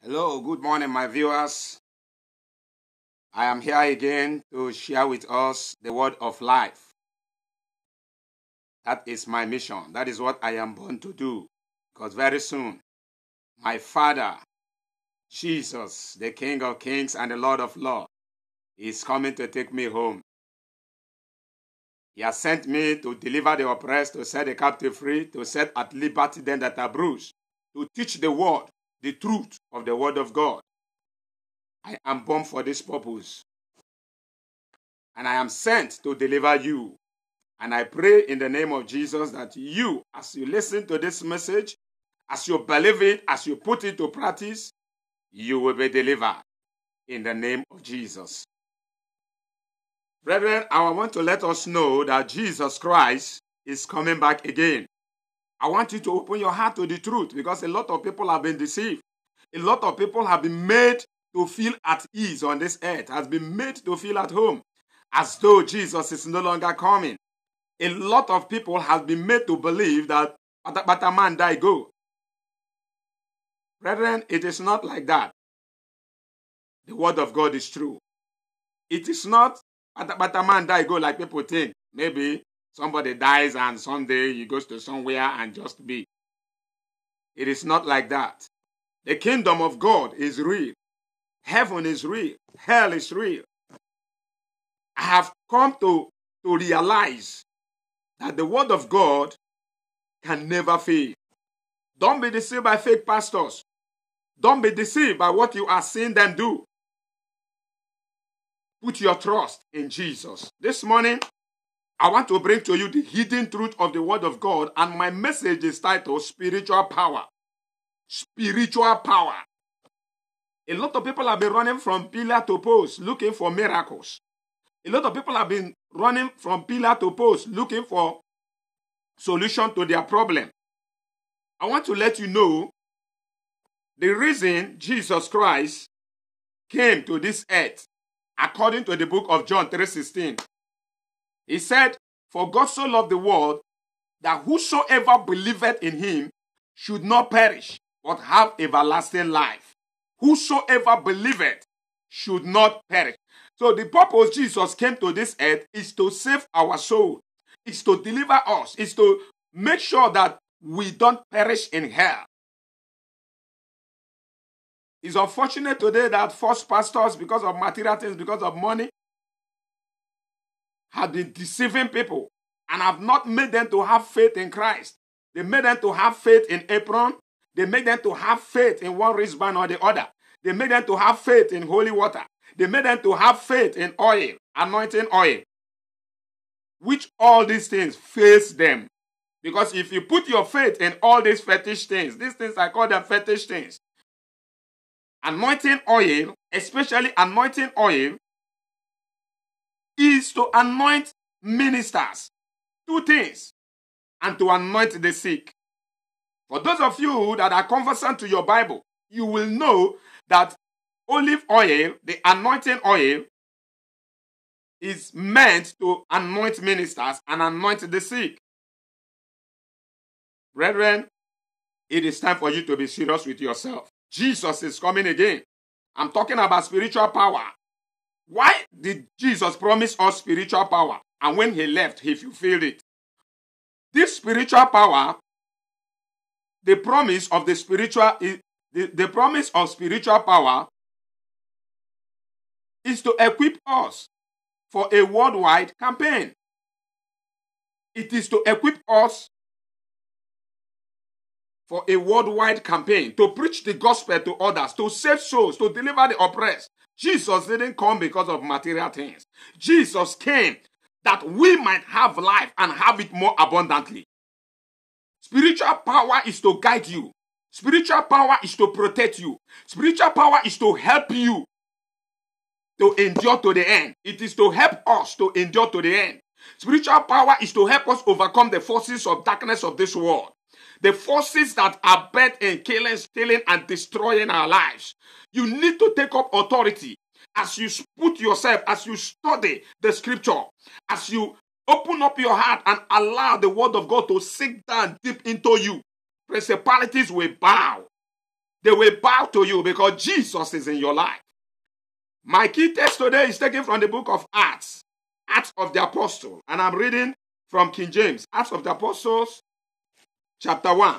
Hello, good morning, my viewers. I am here again to share with us the word of life. That is my mission. That is what I am born to do. Because very soon, my Father, Jesus, the King of Kings and the Lord of Lords, is coming to take me home. He has sent me to deliver the oppressed, to set the captive free, to set at liberty them that are bruised, to teach the word, the truth of the word of God. I am born for this purpose. And I am sent to deliver you. And I pray in the name of Jesus that you, as you listen to this message, as you believe it, as you put it to practice, you will be delivered in the name of Jesus. Brethren, I want to let us know that Jesus Christ is coming back again. I want you to open your heart to the truth because a lot of people have been deceived. A lot of people have been made to feel at ease on this earth, has been made to feel at home, as though Jesus is no longer coming. A lot of people have been made to believe that but a man die go. Brethren, it is not like that. The word of God is true. It is not but a man die go like people think. Maybe somebody dies and someday he goes to somewhere and just be. It is not like that. The kingdom of God is real. Heaven is real. Hell is real. I have come to realize that the word of God can never fail. Don't be deceived by fake pastors. Don't be deceived by what you are seeing them do. Put your trust in Jesus. This morning, I want to bring to you the hidden truth of the word of God, and my message is titled Spiritual Power. Spiritual power. A lot of people have been running from pillar to post looking for miracles. A lot of people have been running from pillar to post looking for solution to their problem. I want to let you know the reason Jesus Christ came to this earth, according to the book of John 3:16. He said, "For God so loved the world that whosoever believeth in him should not perish, but have everlasting life." Whosoever believeth should not perish. So the purpose Jesus came to this earth is to save our soul, is to deliver us, is to make sure that we don't perish in hell. It's unfortunate today that false pastors, because of material things, because of money, have been deceiving people and have not made them to have faith in Christ. They made them to have faith in apron. They made them to have faith in one wristband or the other. They made them to have faith in holy water. They made them to have faith in oil, anointing oil. Which all these things face them. Because if you put your faith in all these fetish things I call them fetish things. Anointing oil, especially anointing oil, is to anoint ministers. Two things. And to anoint the sick. For those of you that are conversant to your Bible, you will know that olive oil, the anointing oil, is meant to anoint ministers and anoint the sick. Brethren, it is time for you to be serious with yourself. Jesus is coming again. I'm talking about spiritual power. Why did Jesus promise us spiritual power? And when he left, he fulfilled it. This spiritual power, the promise of the promise of spiritual power is to equip us for a worldwide campaign. It is to equip us for a worldwide campaign, to preach the gospel to others, to save souls, to deliver the oppressed. Jesus didn't come because of material things. Jesus came that we might have life and have it more abundantly. Spiritual power is to guide you. Spiritual power is to protect you. Spiritual power is to help you to endure to the end. It is to help us to endure to the end. Spiritual power is to help us overcome the forces of darkness of this world. The forces that are bent in killing, stealing, and destroying our lives. You need to take up authority as you put yourself, as you study the scripture, as you open up your heart and allow the word of God to sink down deep into you. Principalities will bow. They will bow to you because Jesus is in your life. My key text today is taken from the book of Acts, Acts of the Apostles. And I'm reading from King James, Acts of the Apostles, chapter 1.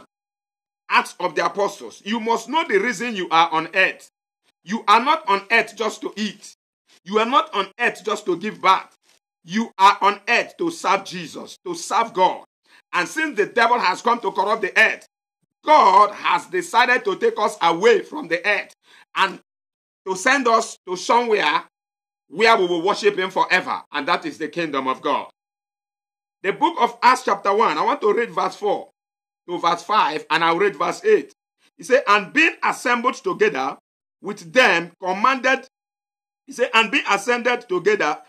Acts of the Apostles. You must know the reason you are on earth. You are not on earth just to eat. You are not on earth just to give birth. You are on earth to serve Jesus, to serve God. And since the devil has come to corrupt the earth, God has decided to take us away from the earth and to send us to somewhere where we will worship him forever. And that is the kingdom of God. The book of Acts chapter 1, I want to read verse 4 to verse 5, and I'll read verse 8. He said, and being assembled together with them, commanded, he said, and being assembled together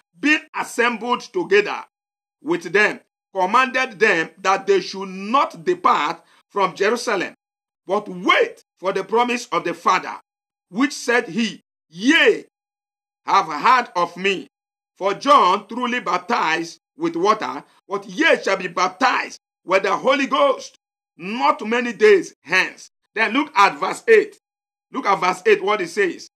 with them, commanded them that they should not depart from Jerusalem, but wait for the promise of the Father, which said he, Ye have heard of me. For John truly baptized with water, but ye shall be baptized with the Holy Ghost not many days hence. Then look at verse 8. Look at verse 8, what it says.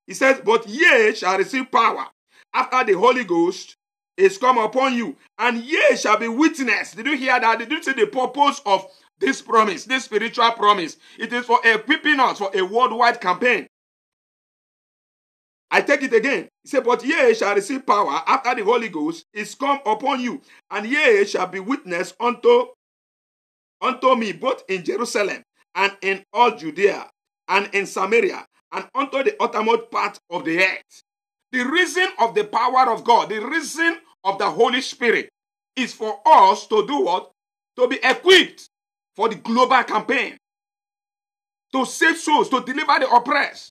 He says, but ye shall receive power after the Holy Ghost is come upon you, and ye shall be witness. Did you hear that? Did you see the purpose of this promise, this spiritual promise? It is for equipping us for a worldwide campaign. I take it again. He said, but ye shall receive power after the Holy Ghost is come upon you, and ye shall be witness unto me both in Jerusalem and in all Judea and in Samaria and unto the uttermost part of the earth. The reason of the power of God, the reason of the Holy Spirit is for us to do what? To be equipped for the global campaign. To save souls, to deliver the oppressed.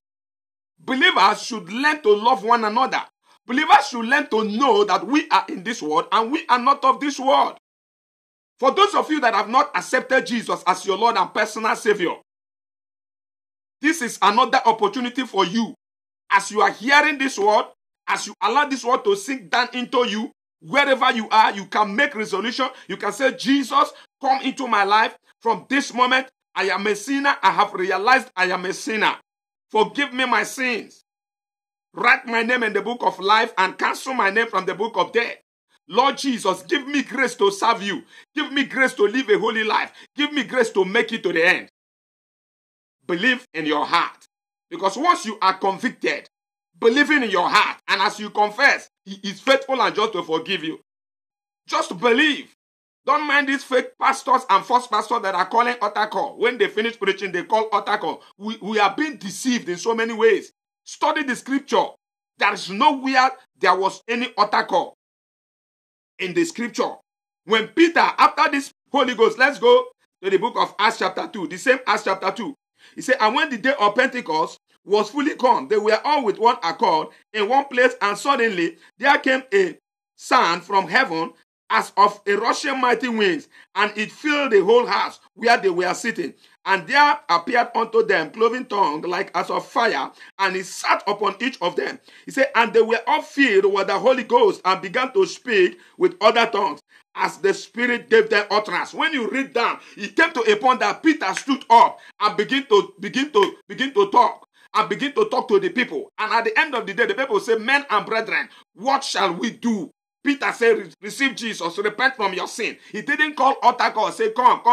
Believers should learn to love one another. Believers should learn to know that we are in this world and we are not of this world. For those of you that have not accepted Jesus as your Lord and personal Savior, this is another opportunity for you. As you are hearing this word, as you allow this word to sink down into you, wherever you are, you can make resolution. You can say, Jesus, come into my life. From this moment, I am a sinner. I have realized I am a sinner. Forgive me my sins. Write my name in the book of life and cancel my name from the book of death. Lord Jesus, give me grace to serve you. Give me grace to live a holy life. Give me grace to make it to the end. Believe in your heart. Because once you are convicted, believing in your heart, and as you confess, he is faithful and just to forgive you. Just believe. Don't mind these fake pastors and false pastors that are calling altar call. When they finish preaching, they call altar call. We are being deceived in so many ways. Study the scripture. There is nowhere there was any altar call in the scripture. When Peter, after this Holy Ghost, let's go to the book of Acts chapter 2. The same Acts chapter 2. He said, and when the day of Pentecost was fully come, they were all with one accord in one place, and suddenly there came a sound from heaven as of a rushing mighty winds, and it filled the whole house where they were sitting. And there appeared unto them cloven tongues like as of fire, and it sat upon each of them. He said, and they were all filled with the Holy Ghost, and began to speak with other tongues, as the Spirit gave them utterance. When you read down, it came to a point that Peter stood up and begin to talk. And begin to talk to the people. And at the end of the day, the people say, men and brethren, what shall we do? Peter said, receive Jesus, repent from your sin. He didn't call altar call, say, come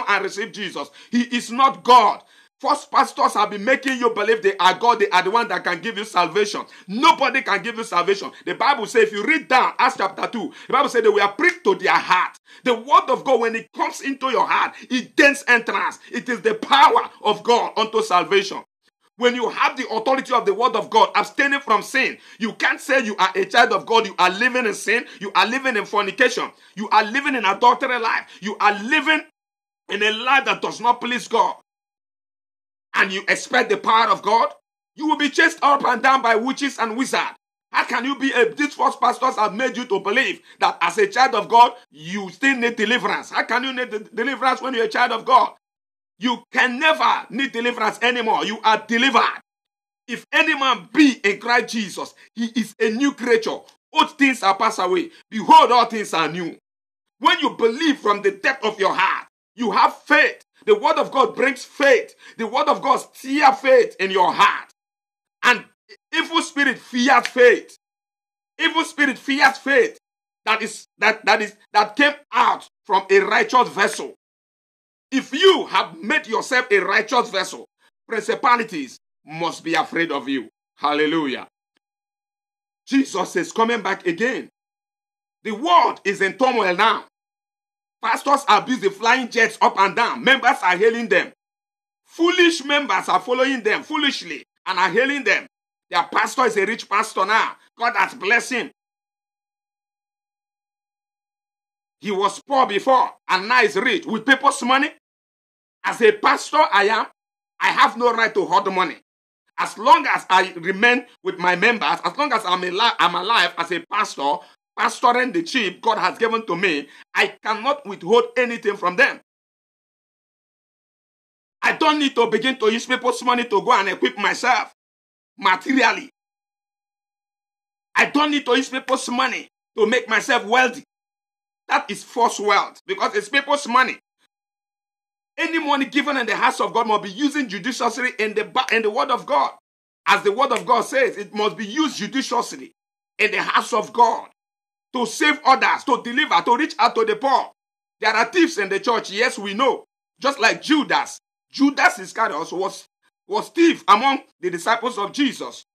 and receive Jesus. He is not God. False pastors have been making you believe they are God. They are the one that can give you salvation. Nobody can give you salvation. The Bible says, if you read down Acts chapter 2, the Bible says they were pricked to their heart. The word of God, when it comes into your heart, it gains entrance. It is the power of God unto salvation. When you have the authority of the word of God, abstaining from sin, you can't say you are a child of God. You are living in sin. You are living in fornication. You are living in adultery life. You are living in a life that does not please God. And you expect the power of God? You will be chased up and down by witches and wizards. How can you be these false pastors have made you to believe that as a child of God, you still need deliverance? How can you need deliverance when you're a child of God? You can never need deliverance anymore. You are delivered. If any man be in Christ Jesus, he is a new creature. Old things are passed away. Behold, all things are new. When you believe from the depth of your heart, you have faith. The word of God brings faith. The word of God stirs faith in your heart. And evil spirit fears faith. Evil spirit fears faith that came out from a righteous vessel. If you have made yourself a righteous vessel, principalities must be afraid of you. Hallelujah. Jesus is coming back again. The world is in turmoil now. Pastors are busy flying jets up and down. Members are hailing them. Foolish members are following them foolishly and are hailing them. Their pastor is a rich pastor now. God has blessed him. He was poor before and now is rich with people's money. As a pastor I have no right to hoard money. As long as I remain with my members, as long as I'm alive as a pastor, pastoring the sheep God has given to me, I cannot withhold anything from them. I don't need to begin to use people's money to go and equip myself materially. I don't need to use people's money to make myself wealthy. That is false wealth because it's people's money. Any money given in the house of God must be used judiciously in the word of God. As the word of God says, it must be used judiciously in the house of God to save others, to deliver, to reach out to the poor. There are thieves in the church, yes, we know. Just like Judas. Judas Iscariot was thief among the disciples of Jesus.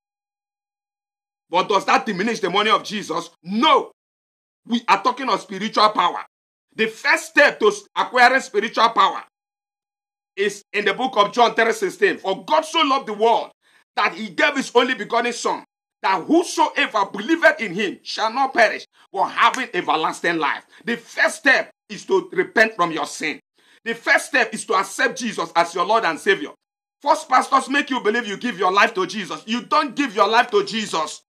But does that diminish the money of Jesus? No. We are talking of spiritual power. The first step to acquiring spiritual power is in the book of John 3:16. For God so loved the world that he gave his only begotten Son, that whosoever believeth in him shall not perish, but having everlasting life. The first step is to repent from your sin. The first step is to accept Jesus as your Lord and Savior. False pastors make you believe you give your life to Jesus. You don't give your life to Jesus.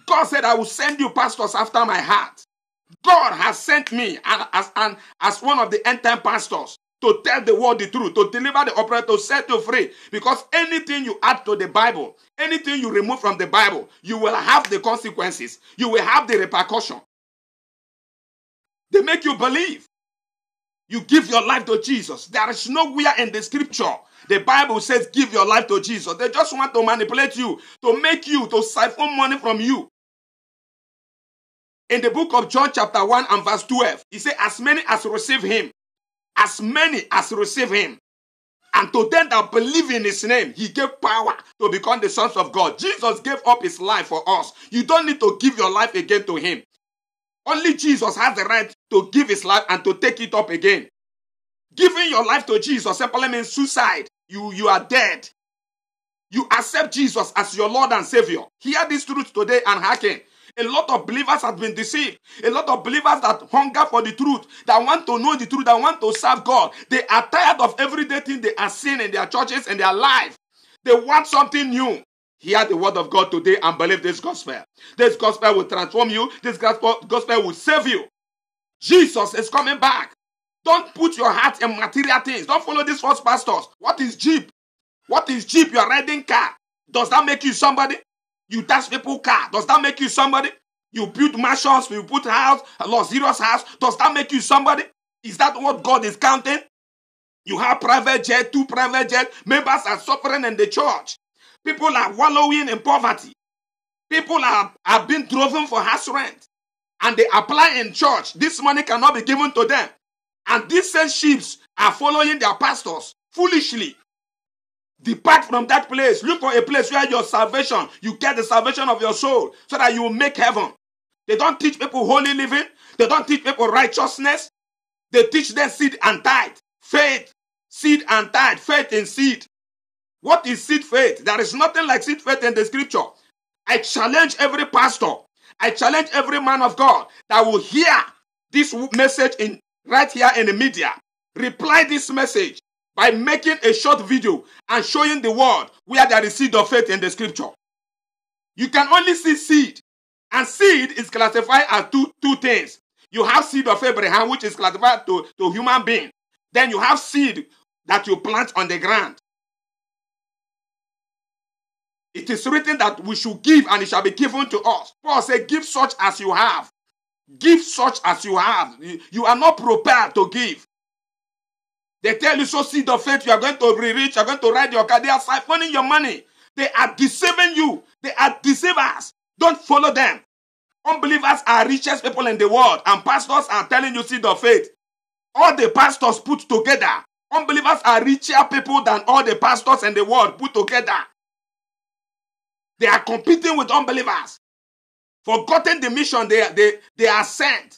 God said, I will send you pastors after my heart. God has sent me as one of the end-time pastors to tell the world the truth, to deliver the oppressed, to set you free. Because anything you add to the Bible, anything you remove from the Bible, you will have the consequences. You will have the repercussion. They make you believe you give your life to Jesus. There is nowhere in the scripture the Bible says give your life to Jesus. They just want to manipulate you, to make you, to siphon money from you. In the book of John chapter 1 and verse 12, he said, as many as receive him, and to them that believe in his name, he gave power to become the sons of God. Jesus gave up his life for us. You don't need to give your life again to him. Only Jesus has the right to give his life and to take it up again. Giving your life to Jesus simply means suicide. You are dead. You accept Jesus as your Lord and Savior. Hear this truth today and hearken. A lot of believers have been deceived. A lot of believers that hunger for the truth, that want to know the truth, that want to serve God. They are tired of everyday thing they are seeing in their churches and their life. They want something new. Hear the word of God today and believe this gospel. This gospel will transform you. This gospel will save you. Jesus is coming back. Don't put your heart in material things. Don't follow these false pastors. What is Jeep? What is Jeep? You are riding car. Does that make you somebody? You dash people car. Does that make you somebody? You build mansions, you put house, a luxurious house. Does that make you somebody? Is that what God is counting? You have private jet, 2 private jets. Members are suffering in the church. People are wallowing in poverty. People are being driven for house rent. And they apply in church. This money cannot be given to them. And these same sheep are following their pastors foolishly. Depart from that place. Look for a place where your salvation, you get the salvation of your soul so that you will make heaven. They don't teach people holy living. They don't teach people righteousness. They teach them seed and tithe. Faith, seed and tithe. Faith in seed. What is seed faith? There is nothing like seed faith in the scripture. I challenge every pastor. I challenge every man of God that will hear this message right here in the media. Reply this message by making a short video and showing the world where there is seed of faith in the scripture. You can only see seed. And seed is classified as two things. You have seed of Abraham, which is classified to human being. Then you have seed that you plant on the ground. It is written that we should give and it shall be given to us. Paul said, give such as you have. Give such as you have. You are not prepared to give. They tell you, sow seed of faith, you are going to be rich, you are going to ride your car. They are siphoning your money. They are deceiving you. They are deceivers. Don't follow them. Unbelievers are richest people in the world, and pastors are telling you seed of faith. All the pastors put together, unbelievers are richer people than all the pastors in the world put together. They are competing with unbelievers, forgotten the mission they are sent.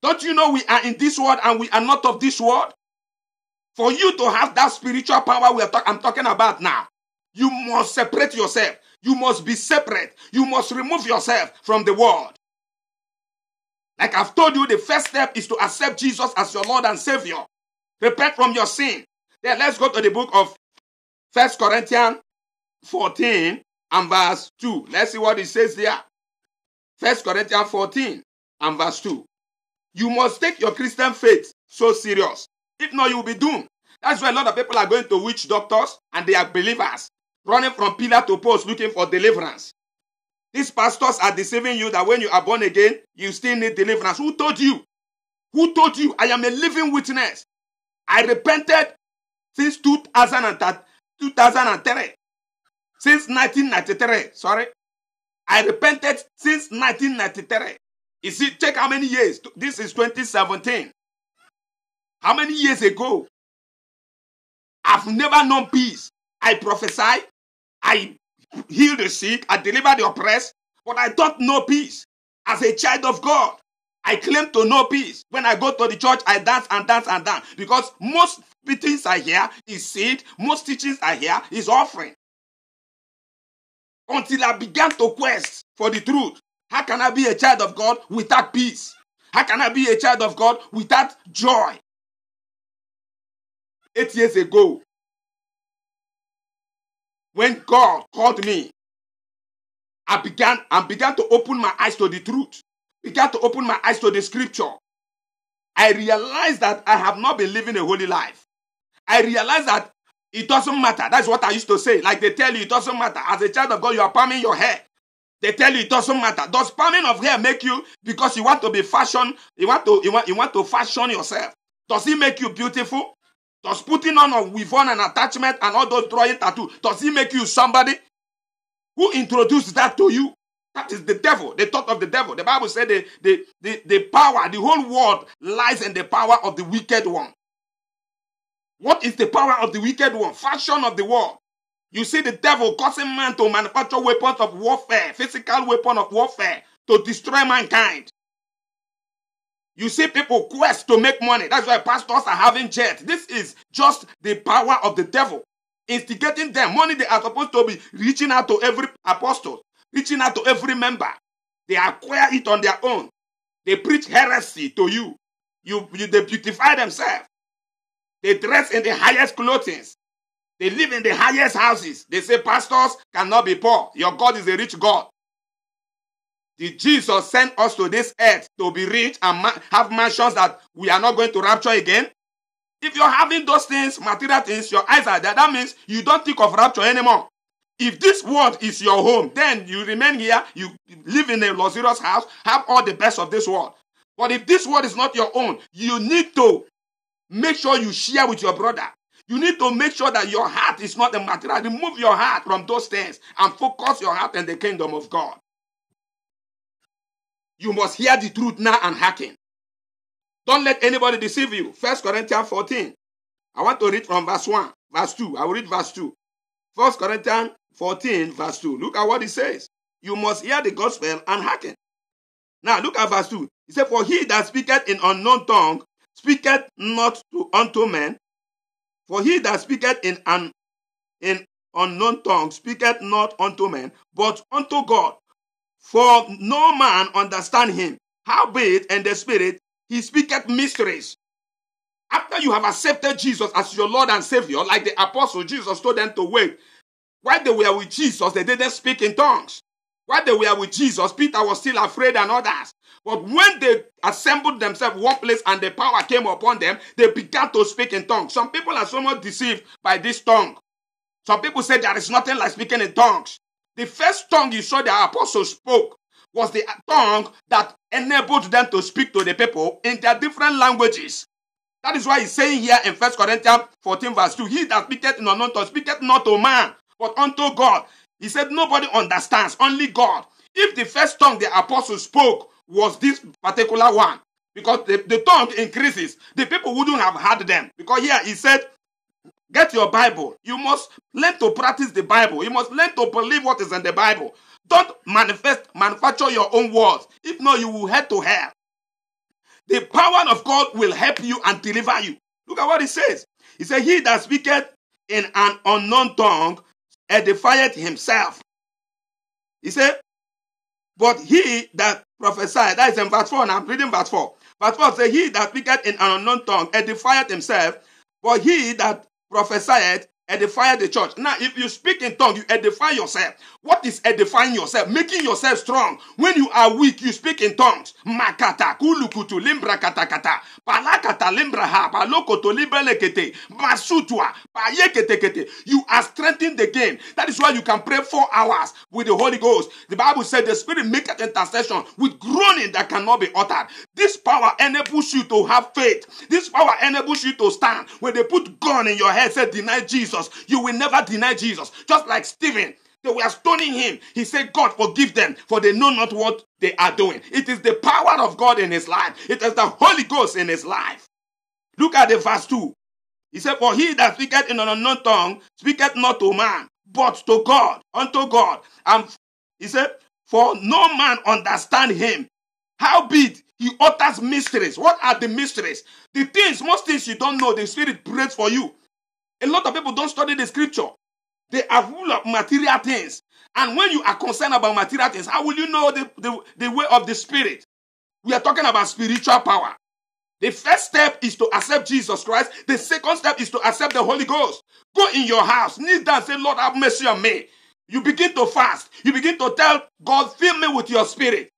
Don't you know we are in this world and we are not of this world? For you to have that spiritual power I'm talking about now, you must separate yourself. You must be separate. You must remove yourself from the world. Like I've told you, the first step is to accept Jesus as your Lord and Savior. Repent from your sin. Then let's go to the book of 1 Corinthians 14 and verse 2. Let's see what it says there. 1 Corinthians 14 and verse 2. You must take your Christian faith so serious. If not, you will be doomed. That's why a lot of people are going to witch doctors and they are believers, running from pillar to post looking for deliverance. These pastors are deceiving you that when you are born again, you still need deliverance. Who told you? Who told you? I am a living witness. I repented since 2003. Since 1993. Sorry. I repented since 1993. You see, check how many years. This is 2017. How many years ago? I've never known peace. I prophesy. I heal the sick. I deliver the oppressed. But I don't know peace. As a child of God, I claim to know peace. When I go to the church, I dance and dance and dance. Because most things I hear is seed. Most teachings I hear is offering. Until I began to quest for the truth. How can I be a child of God without peace? How can I be a child of God without joy? 8 years ago, when God called me, I began to open my eyes to the truth. Began to open my eyes to the scripture. I realized that I have not been living a holy life. I realized that it doesn't matter. That's what I used to say. Like they tell you, it doesn't matter. As a child of God, you are palming your hair. They tell you it doesn't matter. Does palming of hair make you, because you want to be fashion, you want to fashion yourself? Does it make you beautiful? Does putting on a weave on an attachment and all those drawing tattoo, does it make you somebody? Who introduced that to you? That is the devil, the thought of the devil. The Bible said the power, the whole world lies in the power of the wicked one. What is the power of the wicked one? Fashion of the world. You see the devil causing man to manufacture weapons of warfare, physical weapon of warfare, to destroy mankind. You see people quest to make money. That's why pastors are having jets. This is just the power of the devil. Instigating them. Money they are supposed to be reaching out to every apostle, reaching out to every member. They acquire it on their own. They preach heresy to you. They beautify themselves. They dress in the highest clothing. They live in the highest houses. They say pastors cannot be poor. Your God is a rich God. Did Jesus send us to this earth to be rich and have mansions that we are not going to rapture again? If you're having those things, material things, your eyes are there, that means you don't think of rapture anymore. If this world is your home, then you remain here, you live in a luxurious house, have all the best of this world. But if this world is not your own, you need to make sure you share with your brother. You need to make sure that your heart is not a material. Remove your heart from those things and focus your heart in the kingdom of God. You must hear the truth now and hearken. Don't let anybody deceive you. 1 Corinthians 14. I want to read from verse 1, verse 2. I will read verse 2. 1 Corinthians 14, verse 2. Look at what it says. You must hear the gospel and hearken. Now look at verse 2. It says, for he that speaketh in unknown tongue speaketh not unto men. For he that speaketh in unknown tongue speaketh not unto men, but unto God. For no man understand him. Howbeit in the spirit he speaketh mysteries. After you have accepted Jesus as your Lord and Savior, like the apostle, Jesus told them to wait. While they were with Jesus, they didn't speak in tongues. While they were with Jesus, Peter was still afraid and others. But when they assembled themselves one place and the power came upon them, they began to speak in tongues. Some people are somewhat deceived by this tongue. Some people say there is nothing like speaking in tongues. The first tongue you saw the apostles spoke was the tongue that enabled them to speak to the people in their different languages. That is why he's saying here in 1 Corinthians 14 verse 2, he that speaketh in unknown tongue speaketh not to man, but unto God. He said nobody understands, only God. If the first tongue the apostle spoke was this particular one, because the tongue increases, the people wouldn't have heard them. Because here he said, get your Bible. You must learn to practice the Bible. You must learn to believe what is in the Bible. Don't manufacture your own words. If not, you will head to hell. The power of God will help you and deliver you. Look at what he says. He said, he that speaketh in an unknown tongue edifieth himself. He said, but he that prophesied, that is in verse 4, and I'm reading verse 4. Verse 4 says, he that speaketh in an unknown tongue edifieth himself, but he that prophesieth edifieth the church. Now, if you speak in tongue, you edify yourself. What is edifying yourself? Making yourself strong. When you are weak, you speak in tongues. Makata, kulukutu, limbra katakata, palakata, limbra ha, palokoto, librelekete, masutwa, payeketekete. You are strengthening the game. That is why you can pray 4 hours with the Holy Ghost. The Bible said the Spirit maketh intercession with groaning that cannot be uttered. This power enables you to have faith. This power enables you to stand. When they put gun in your head, say deny Jesus, you will never deny Jesus. Just like Stephen, they were stoning him. He said, God, forgive them, for they know not what they are doing. It is the power of God in his life. It is the Holy Ghost in his life. Look at the verse 2. He said, for he that speaketh in an unknown tongue speaketh not to man, but to God, unto God. And he said, for no man understand him. Howbeit, he utters mysteries. What are the mysteries? The things, most things you don't know, the Spirit prays for you. A lot of people don't study the scripture. They are full of material things. And when you are concerned about material things, how will you know the way of the Spirit? We are talking about spiritual power. The first step is to accept Jesus Christ. The second step is to accept the Holy Ghost. Go in your house, kneel down, say, Lord, have mercy on me. You begin to fast. You begin to tell God, fill me with your Spirit.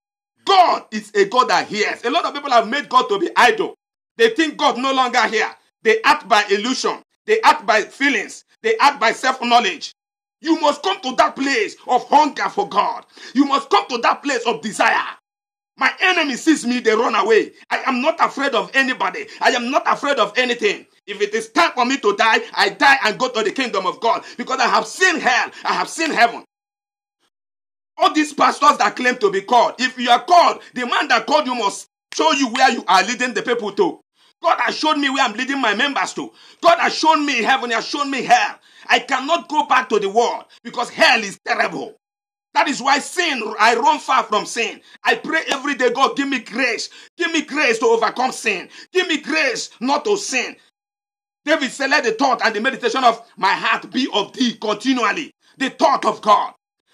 God is a God that hears. A lot of people have made God to be idle. They think God no longer hears. They act by illusion. They act by feelings. They act by self-knowledge. You must come to that place of hunger for God. You must come to that place of desire. My enemy sees me, they run away. I am not afraid of anybody. I am not afraid of anything. If it is time for me to die, I die and go to the kingdom of God. Because I have seen hell. I have seen heaven. All these pastors that claim to be called, if you are called, the man that called you must show you where you are leading the people to. God has shown me where I'm leading my members to. God has shown me heaven. He has shown me hell. I cannot go back to the world because hell is terrible. That is why I run far from sin. I pray every day, God, give me grace. Give me grace to overcome sin. Give me grace not to sin. David said, let the thought and the meditation of my heart be of thee continually. The thought of God.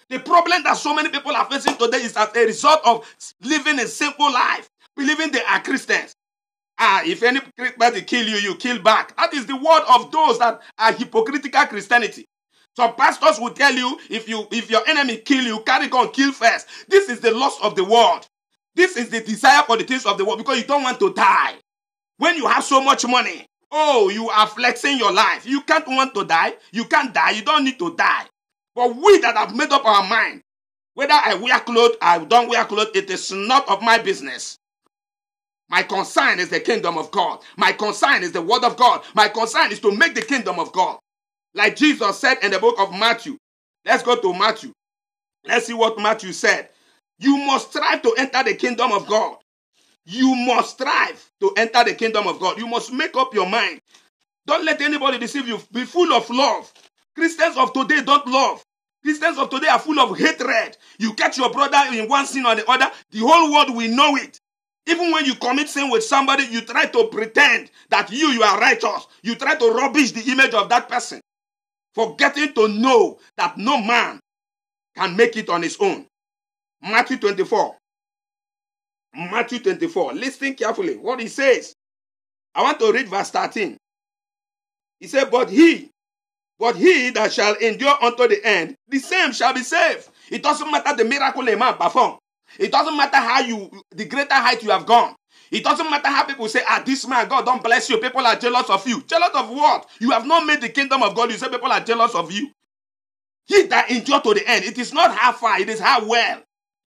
The problem that so many people are facing today is as a result of living a simple life, believing they are Christians. If anybody kill you, you kill back. That is the word of those that are hypocritical Christianity. Some pastors will tell you, if your enemy kill you, carry gun, kill first. This is the lust of the world. This is the desire for the things of the world because you don't want to die. When you have so much money, you are flexing your life. You can't want to die. You can't die. You don't need to die. But we that have made up our mind, whether I wear clothes, I don't wear clothes, it is not of my business. My concern is the kingdom of God. My concern is the word of God. My concern is to make the kingdom of God. Like Jesus said in the book of Matthew. Let's go to Matthew. Let's see what Matthew said. You must strive to enter the kingdom of God. You must strive to enter the kingdom of God. You must make up your mind. Don't let anybody deceive you. Be full of love. Christians of today don't love. Christians of today are full of hatred. You catch your brother in one sin or the other, the whole world will know it. Even when you commit sin with somebody, you try to pretend that you are righteous. You try to rubbish the image of that person, forgetting to know that no man can make it on his own. Matthew 24. Matthew 24. Listen carefully what he says. I want to read verse 13. He said, But he that shall endure unto the end, the same shall be saved. It doesn't matter the miracle a man perform. It doesn't matter the greater height you have gone. It doesn't matter how people say, this man, God don't bless you. People are jealous of you. Jealous of what? You have not made the kingdom of God. You say people are jealous of you. He that endure to the end. It is not how far, it is how well.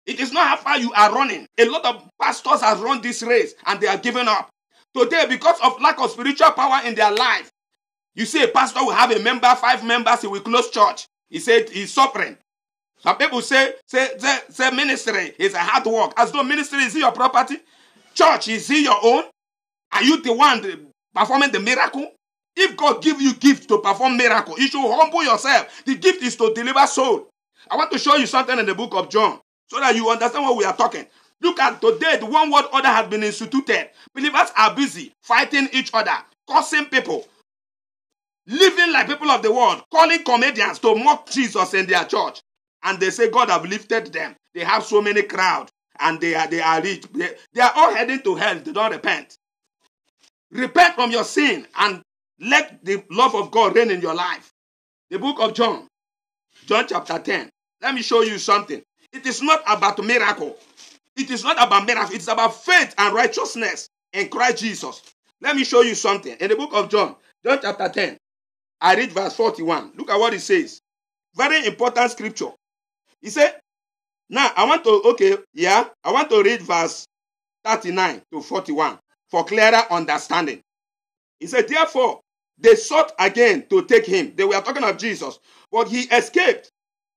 It is not how far you are running. A lot of pastors have run this race and they are giving up. Today, because of lack of spiritual power in their life, you see a pastor will have a member, 5 members, he will close church. He said he's suffering. Some people say ministry is a hard work. As though ministry is your property. Church is your own. Are you the one performing the miracle? If God give you gift to perform miracle, you should humble yourself. The gift is to deliver soul. I want to show you something in the book of John so that you understand what we are talking. Look at today, the one word order has been instituted. Believers are busy fighting each other, cursing people, living like people of the world, calling comedians to mock Jesus in their church. And they say God have lifted them. They have so many crowd and they are rich. They are all heading to hell. They don't repent. Repent from your sin and let the love of God reign in your life. The book of John chapter 10. Let me show you something. It is not about miracle. It is not about miracle. It's about faith and righteousness in Christ Jesus. Let me show you something. In the book of John chapter 10, I read verse 41. Look at what it says. Very important scripture. He said, now I want to read verse 39 to 41 for clearer understanding. He said, therefore, they sought again to take him. They were talking of Jesus, but he escaped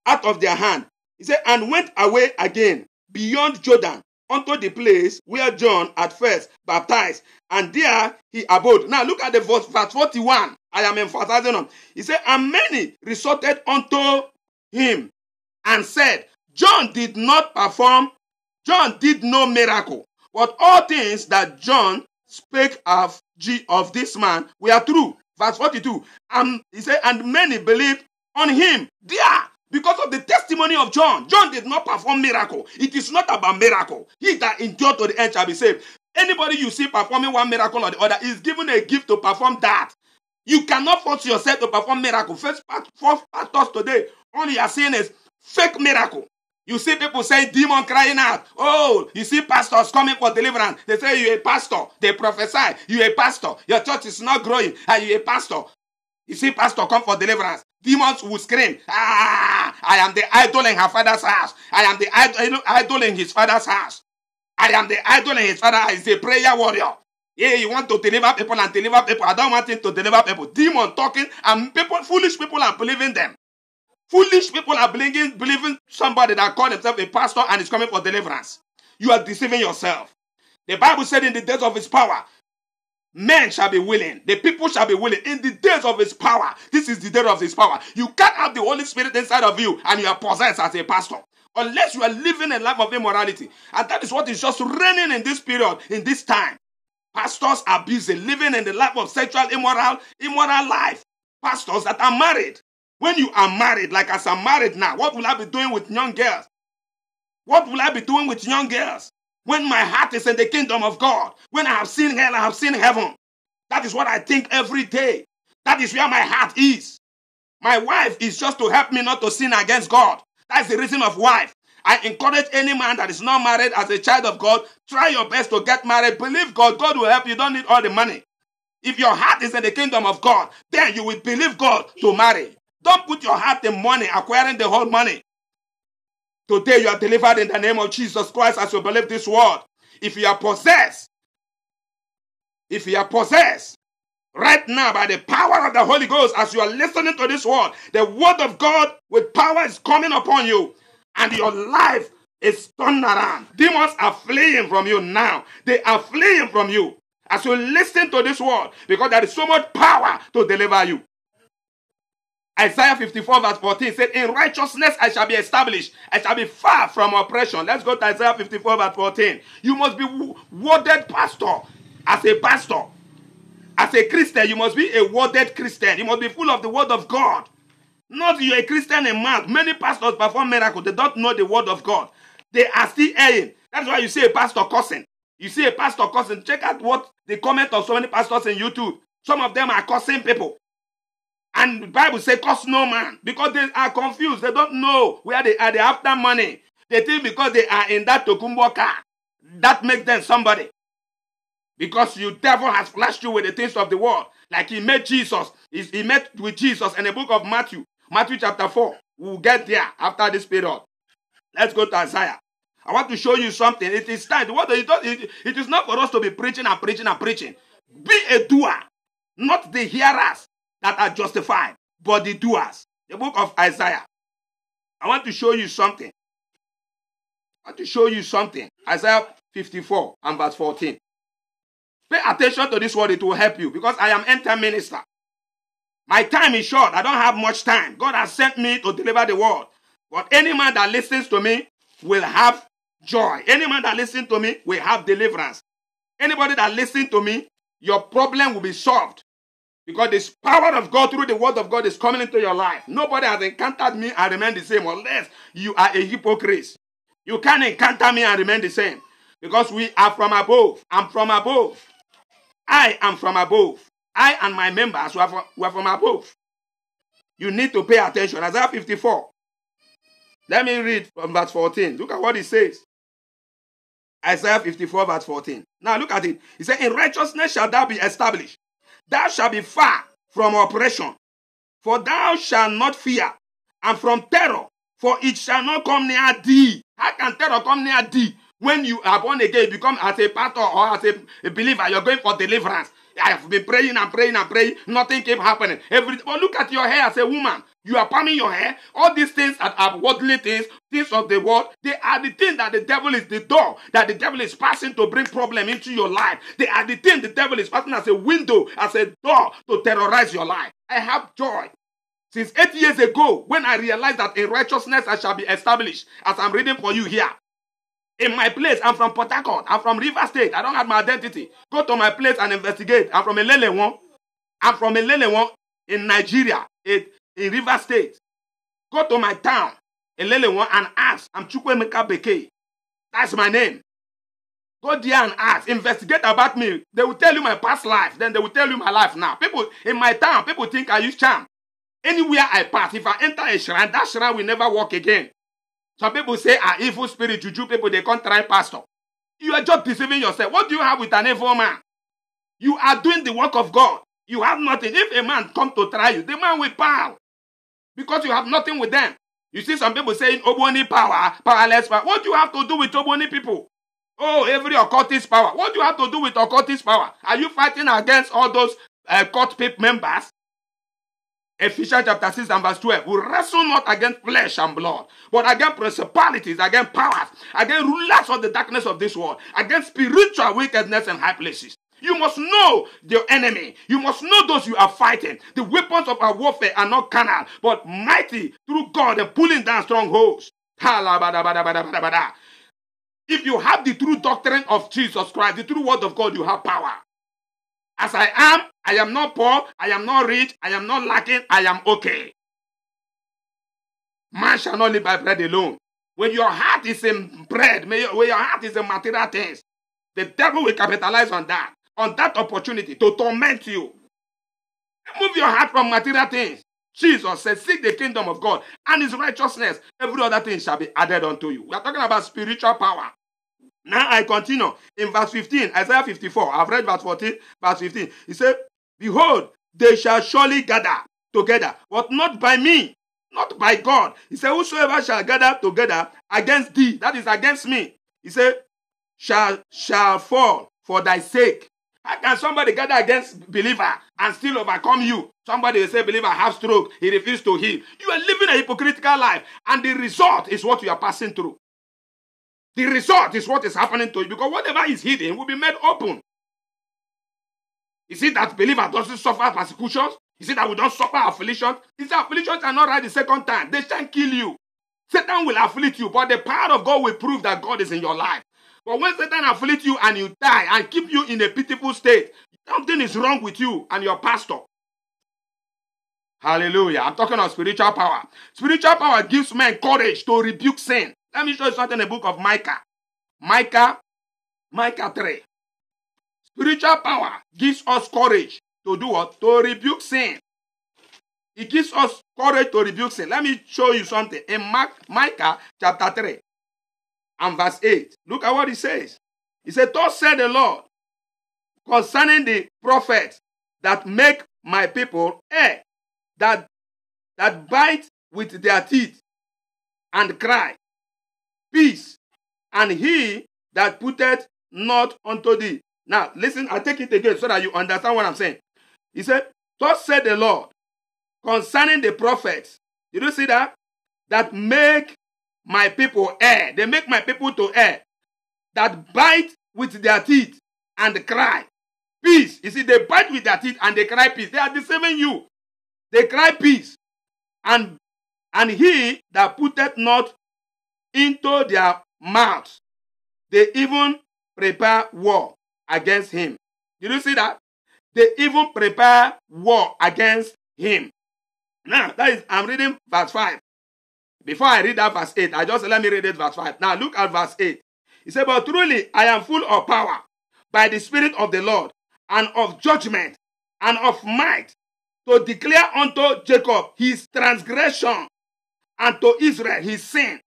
out of their hand. He said, and went away again beyond Jordan unto the place where John at first baptized, and there he abode. Now look at the verse 41. I am emphasizing on. He said, and many resorted unto him and said, John did no miracle, but all things that John spake of this man were true. Verse 42. He said, and many believed on him there because of the testimony of John. John did not perform miracle. It is not about miracle. He that endure to the end shall be saved. Anybody you see performing one miracle or the other is given a gift to perform that. You cannot force yourself to perform miracle. First pastors today, all you are seeing is fake miracle. You see people saying demon crying out. Oh, you see pastors coming for deliverance. They say you're a pastor. They prophesy. You're a pastor. Your church is not growing. And you're a pastor. You see pastor come for deliverance. Demons will scream. I am the idol in her father's house. I am the idol in his father's house. I am the idol in his father's house. He's a prayer warrior. Yeah, you want to deliver people and deliver people. I don't want him to deliver people. Demon talking and people, foolish people are believing them. Foolish people are believing somebody that called himself a pastor and is coming for deliverance. You are deceiving yourself. The Bible said in the days of his power, men shall be willing. The people shall be willing. In the days of his power, this is the day of his power. You can't have the Holy Spirit inside of you and you are possessed as a pastor. Unless you are living a life of immorality. And that is what is just reigning in this period, in this time. Pastors are busy living in the life of sexual immoral life. Pastors that are married. When you are married, like as I'm married now, what will I be doing with young girls? What will I be doing with young girls? When my heart is in the kingdom of God. When I have seen hell, I have seen heaven. That is what I think every day. That is where my heart is. My wife is just to help me not to sin against God. That's the reason of wife. I encourage any man that is not married as a child of God, try your best to get married. Believe God. God will help you. You don't need all the money. If your heart is in the kingdom of God, then you will believe God to marry. Don't put your heart in money, acquiring the whole money. Today you are delivered in the name of Jesus Christ as you believe this word. If you are possessed right now by the power of the Holy Ghost as you are listening to this word, the word of God with power is coming upon you and your life is turned around. Demons are fleeing from you now. They are fleeing from you as you listen to this word because there is so much power to deliver you. Isaiah 54 verse 14 said, in righteousness I shall be established. I shall be far from oppression. Let's go to Isaiah 54 verse 14. You must be worded pastor. As a pastor, as a Christian, you must be a worded Christian. You must be full of the word of God. Not you're a Christian in mouth. Many pastors perform miracles. They don't know the word of God. They are still erring. That's why you see a pastor cursing. You see a pastor cursing. Check out what the comment of so many pastors in YouTube. Some of them are cursing people. And the Bible says, curse no man. Because they are confused. They don't know where they are. They're after money. They think because they are in that Tokumbo car, that makes them somebody. Because you devil has flashed you with the things of the world. Like he met Jesus. He met with Jesus in the book of Matthew. Matthew chapter 4. We'll get there after this period. Let's go to Isaiah. I want to show you something. It is time. It is not for us to be preaching and preaching and preaching. Be a doer, not the hearers that are justified, but the doers. The book of Isaiah. I want to show you something. Isaiah 54 and verse 14. Pay attention to this word. It will help you because I am end-time minister. My time is short. I don't have much time. God has sent me to deliver the word. But any man that listens to me will have joy. Any man that listens to me will have deliverance. Anybody that listens to me, your problem will be solved. Because this power of God through the word of God is coming into your life. Nobody has encountered me and remain the same unless you are a hypocrite. You can't encounter me and remain the same. Because we are from above. I'm from above. I am from above. I and my members were from above. You need to pay attention. Isaiah 54. Let me read from verse 14. Look at what it says. Isaiah 54 verse 14. Now look at it. He said, in righteousness shalt thou be established. Thou shalt be far from oppression. For thou shalt not fear. And from terror. For it shall not come near thee. How can terror come near thee? When you are born again, you become as a pastor or as a believer, you're going for deliverance. I have been praying and praying and praying. Nothing kept happening. But look at your hair as a woman. You are palming your hair. All these things that are worldly things of the world, they are the things that the devil is the door, that the devil is passing to bring problem into your life. They are the things the devil is passing as a window, as a door to terrorize your life. I have joy. Since 8 years ago, when I realized that in righteousness I shall be established, as I'm reading for you here. In my place, I'm from Port Harcourt. I'm from River State. I don't have my identity. Go to my place and investigate. I'm from Elelewon. I'm from Elelewon in Nigeria, in River State. Go to my town, Elelewon, and ask. I'm Chukwemeka Beke. That's my name. Go there and ask. Investigate about me. They will tell you my past life. Then they will tell you my life now. People in my town, people think I use charm. Anywhere I pass, if I enter a shrine, that shrine will never work again. Some people say, evil spirit, juju people, they can't try pastor. You are just deceiving yourself. What do you have with an evil man? You are doing the work of God. You have nothing. If a man come to try you, the man will bow. Because you have nothing with them. You see some people saying, Oboni power, powerless power. What do you have to do with Oboni people? Oh, every occultist power. What do you have to do with occultist power? Are you fighting against all those cult people members? Ephesians chapter 6 and verse 12. We wrestle not against flesh and blood, but against principalities, against powers, against rulers of the darkness of this world, against spiritual wickedness in high places. You must know your enemy. You must know those you are fighting. The weapons of our warfare are not carnal, but mighty through God and pulling down strongholds. If you have the true doctrine of Jesus Christ, the true word of God, you have power. As I am not poor, I am not rich, I am not lacking, I am okay. Man shall not live by bread alone. When your heart is in bread, when your heart is in material things, the devil will capitalize on that opportunity to torment you. Remove your heart from material things. Jesus said, seek the kingdom of God and his righteousness. Every other thing shall be added unto you. We are talking about spiritual power. Now I continue in verse 15, Isaiah 54. I've read verse 14, verse 15. He said, behold, they shall surely gather together, but not by me, not by God. He said, whosoever shall gather together against thee, that is against me, he said, shall fall for thy sake. How can somebody gather against believer and still overcome you? Somebody will say, believer have stroke, he refused to heal. You are living a hypocritical life, and the result is what you are passing through. The result is what is happening to you, because whatever is hidden will be made open. You see that believer doesn't suffer persecutions? You see that we don't suffer afflictions? You see afflictions are not right the second time. They shan't kill you. Satan will afflict you, but the power of God will prove that God is in your life. But when Satan afflicts you and you die and keep you in a pitiful state, something is wrong with you and your pastor. Hallelujah. I'm talking about spiritual power. Spiritual power gives men courage to rebuke sin. Let me show you something in the book of Micah. Micah 3. Spiritual power gives us courage to do what? To rebuke sin. It gives us courage to rebuke sin. Let me show you something. In Micah chapter 3 and verse 8. Look at what he says. He said, thus said the Lord, concerning the prophets that make my people err, that bite with their teeth and cry, peace, and he that putteth not unto thee, Now, listen, I take it again so that you understand what I'm saying. He said, thus said the Lord, concerning the prophets. Did you see that? That make my people err. They make my people to err. That bite with their teeth and cry, peace. You see, they bite with their teeth and they cry peace. They are deceiving you. They cry peace. And he that putteth not into their mouths, they even prepare war against him. Did you see that? They even prepare war against him. Now, I'm reading verse 5. Before I read that verse 8, let me read it verse 5. Now, look at verse 8. He said, but truly I am full of power by the Spirit of the Lord, and of judgment, and of might, to declare unto Jacob his transgression, and to Israel his sin.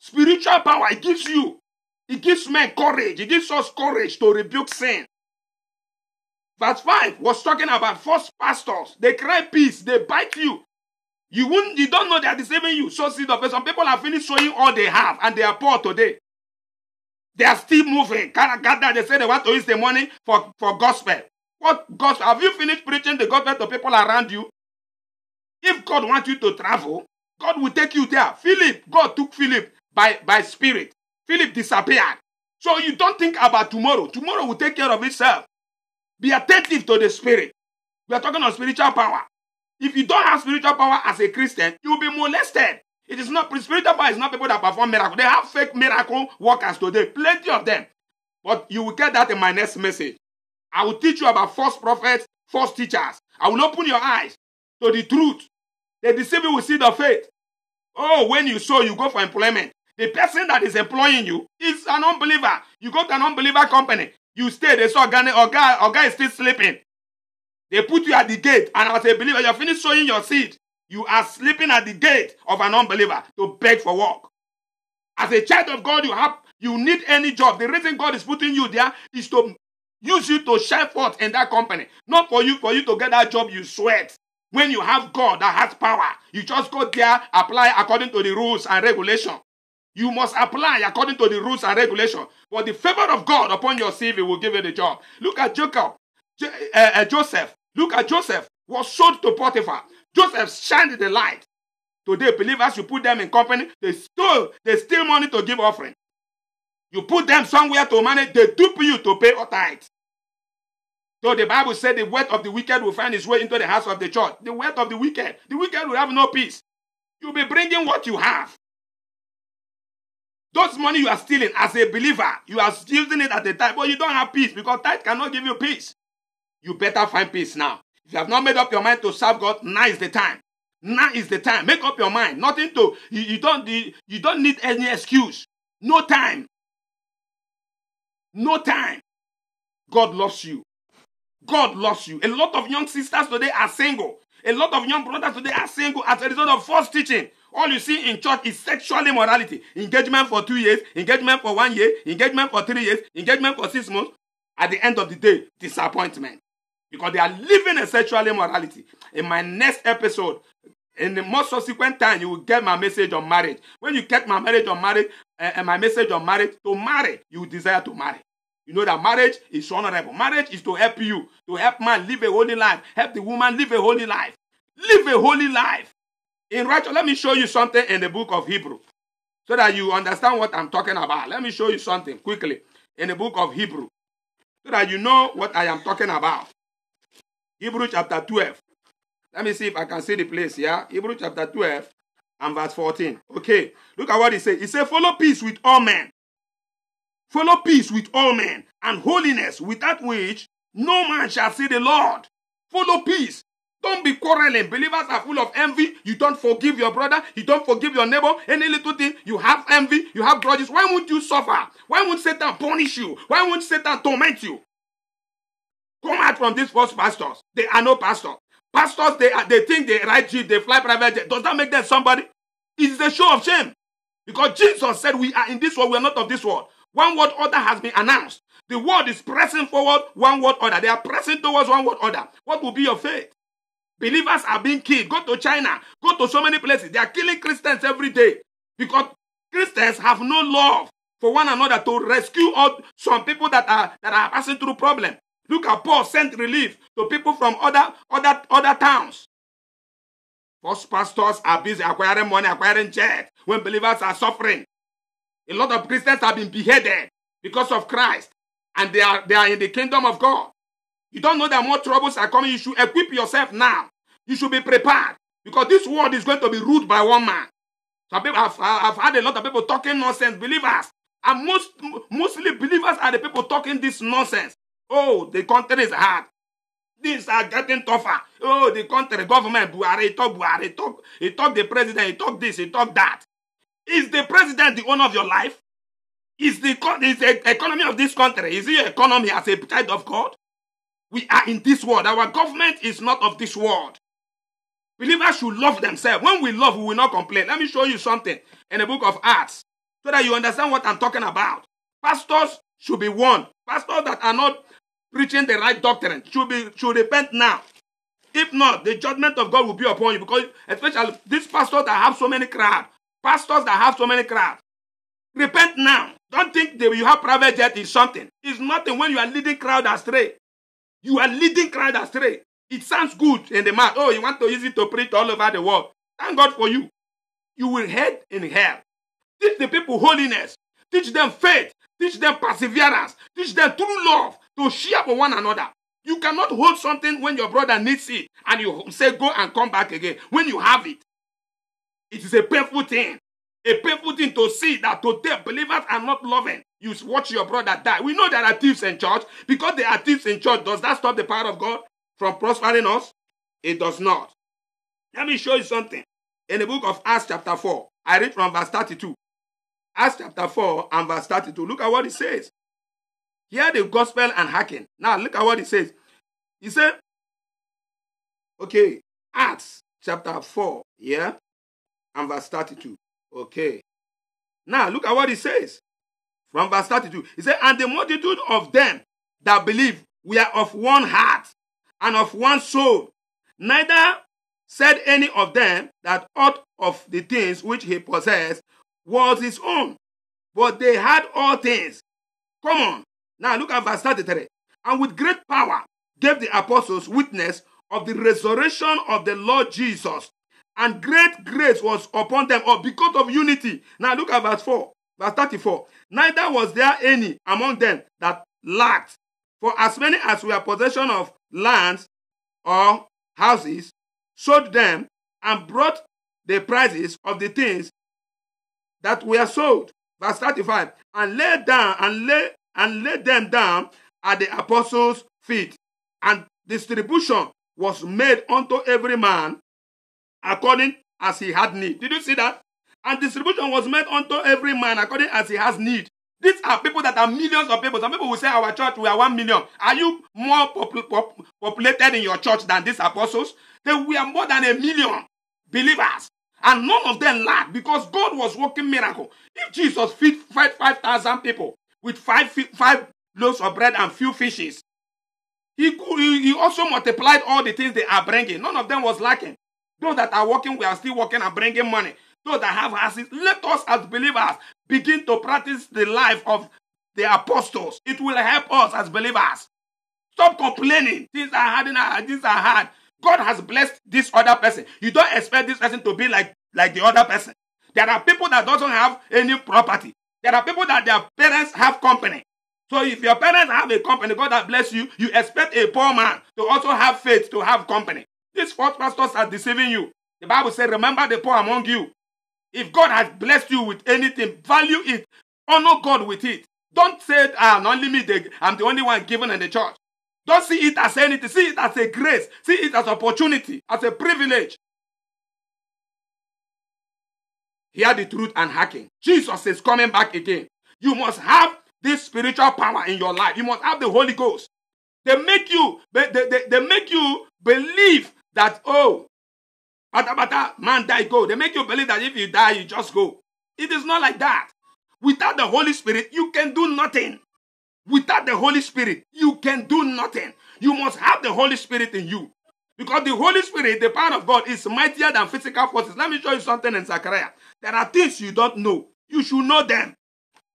Spiritual power, it gives you. It gives men courage. It gives us courage to rebuke sin. Verse 5 was talking about false pastors. They cry peace. They bite you. You don't know they are deceiving you. So see, some people have finished showing all they have, and they are poor today. They are still moving. They say they want to use the money for gospel. What gospel? Have you finished preaching the gospel to people around you? If God wants you to travel, God will take you there. God took Philip by spirit. Philip disappeared. So you don't think about tomorrow. Tomorrow will take care of itself. Be attentive to the spirit. We are talking of spiritual power. If you don't have spiritual power as a Christian, you will be molested. It is not, spiritual power is not people that perform miracles. They have fake miracle workers today. Plenty of them. But you will get that in my next message. I will teach you about false prophets, false teachers. I will open your eyes to the truth. They deceive you with seed of faith. Oh, when you sow, you go for employment. The person that is employing you is an unbeliever. You go to an unbeliever company. You stay. They saw a guy is still sleeping. They put you at the gate. And as a believer, you're finished sowing your seed. You are sleeping at the gate of an unbeliever to beg for work. As a child of God, you need any job. The reason God is putting you there is to use you to shine forth in that company. Not for you to get that job you sweat. When you have God that has power, you just go there, apply according to the rules and regulation. You must apply according to the rules and regulation. But the favor of God upon your CV will give you the job. Look at Joseph. Look at Joseph. Was sold to Potiphar. Joseph shined the light. Today, believers, you put them in company, they steal money to give offering. You put them somewhere to manage, they dupe you to pay a tithe. So the Bible said the wealth of the wicked will find its way into the house of the church. The wealth of the wicked will have no peace. You'll be bringing what you have. Those money you are stealing as a believer, you are using it at the time, but you don't have peace because tithe cannot give you peace. You better find peace now. If you have not made up your mind to serve God, now is the time. Now is the time. Make up your mind. Nothing to, you don't need any excuse. No time. No time. God loves you. God loves you. A lot of young sisters today are single. A lot of young brothers today are single as a result of false teaching. All you see in church is sexual immorality. Engagement for 2 years, engagement for 1 year, engagement for 3 years, engagement for 6 months. At the end of the day, disappointment. Because they are living a sexual immorality. In my next episode, in the most subsequent time, you will get my message on marriage. When you get my message on marriage, my message on marriage, to marry, you desire to marry. You know that marriage is honorable. Marriage is to help you, to help man live a holy life, help the woman live a holy life. Live a holy life. In righteousness, let me show you something in the book of Hebrew, so that you understand what I'm talking about. Let me show you something quickly in the book of Hebrew, so that you know what I am talking about. Hebrew chapter 12. Let me see if I can see the place here. Hebrew chapter 12 and verse 14. Okay, look at what he says. He says, follow peace with all men. Follow peace with all men and holiness, without which no man shall see the Lord. Follow peace. Don't be quarreling. Believers are full of envy. You don't forgive your brother. You don't forgive your neighbor. Any little thing, you have envy. You have grudges. Why won't you suffer? Why won't Satan punish you? Why won't Satan torment you? Come out from these false pastors. They are no pastors. Pastors, they think they ride jeep, they fly private jet. Does that make them somebody? It's a show of shame. Because Jesus said we are in this world, we are not of this world. One word order has been announced. The world is pressing forward, one word order. They are pressing towards one word order. What will be your fate? Believers are being killed. Go to China. Go to so many places. They are killing Christians every day. Because Christians have no love for one another to rescue some people that are passing through problems. Look at Paul sent relief to people from other towns. False pastors are busy acquiring money, acquiring jet when believers are suffering. A lot of Christians have been beheaded because of Christ, and they are in the kingdom of God. You don't know that more troubles are coming. You should equip yourself now. You should be prepared, because this world is going to be ruled by one man. Some people I've had a lot of people talking nonsense, believers, and mostly believers are the people talking this nonsense. Oh, the country is hard. Things are getting tougher. Oh, the country, government, Buhari, he talk the president, he talk this, he talk that. Is the president the owner of your life? Is the economy of this country, is it economy as a child of God? We are in this world. Our government is not of this world. Believers should love themselves. When we love, we will not complain. Let me show you something in the book of Acts so that you understand what I'm talking about. Pastors should be warned. Pastors that are not preaching the right doctrine should repent now. If not, the judgment of God will be upon you, because especially these pastors that have so many crowds. Repent now. Don't think that you have private jet is something. It's nothing when you are leading crowd astray. You are leading crowd astray. It sounds good in the mouth. Oh, you want to use it to preach all over the world. Thank God for you. You will head in hell. Teach the people holiness. Teach them faith. Teach them perseverance. Teach them true love to share for one another. You cannot hold something when your brother needs it and you say go and come back again. When you have it, it is a painful thing. A painful thing to see that today believers are not loving. You watch your brother die. We know there are thieves in church. Because there are thieves in church, does that stop the power of God from prospering us? It does not. Let me show you something. In the book of Acts chapter 4, I read from verse 32. Acts chapter 4 and verse 32. Look at what it says. Hear the gospel and hearken. Now look at what it says. He said, okay, Acts chapter 4, yeah, and verse 32. Okay. Now look at what it says. From verse 32. He said, and the multitude of them that believe were of one heart and of one soul. Neither said any of them that aught of the things which he possessed was his own, but they had all things. Come on. Now look at verse 33. And with great power gave the apostles witness of the resurrection of the Lord Jesus. And great grace was upon them all because of unity. Now look at verse 4. Verse 34. Neither was there any among them that lacked. For as many as were possession of lands or houses, sold them and brought the prices of the things that were sold. Verse 35. And laid them down at the apostles' feet. And distribution was made unto every man according as he had need. Did you see that? And distribution was made unto every man according as he has need. These are people that are millions of people. Some people will say our church, we are 1 million. Are you more populated in your church than these apostles? Then we are more than 1 million believers. And none of them lacked because God was working miracle. If Jesus fed 5,000 people with five loaves of bread and few fishes, he also multiplied all the things they are bringing. None of them was lacking. Those that are working, we are still working and bringing money. Those that have houses, let us as believers begin to practice the life of the apostles. It will help us as believers. Stop complaining. Things are hard. Things are hard. God has blessed this other person. You don't expect this person to be like the other person. There are people that don't have any property. There are people that their parents have company. So if your parents have a company, God has blessed you, you expect a poor man to also have faith to have company. These false pastors are deceiving you. The Bible says, remember the poor among you. If God has blessed you with anything, value it. Honor God with it. Don't say, only me, I'm the only one given in the church. Don't see it as anything. See it as a grace. See it as opportunity, as a privilege. Hear the truth and hearken. Jesus is coming back again. You must have this spiritual power in your life. You must have the Holy Ghost. They make you believe that, oh, bata, man die, go. They make you believe that if you die, you just go. It is not like that. Without the Holy Spirit, you can do nothing. Without the Holy Spirit, you can do nothing. You must have the Holy Spirit in you. Because the Holy Spirit, the power of God, is mightier than physical forces. Let me show you something in Zechariah. There are things you don't know. You should know them.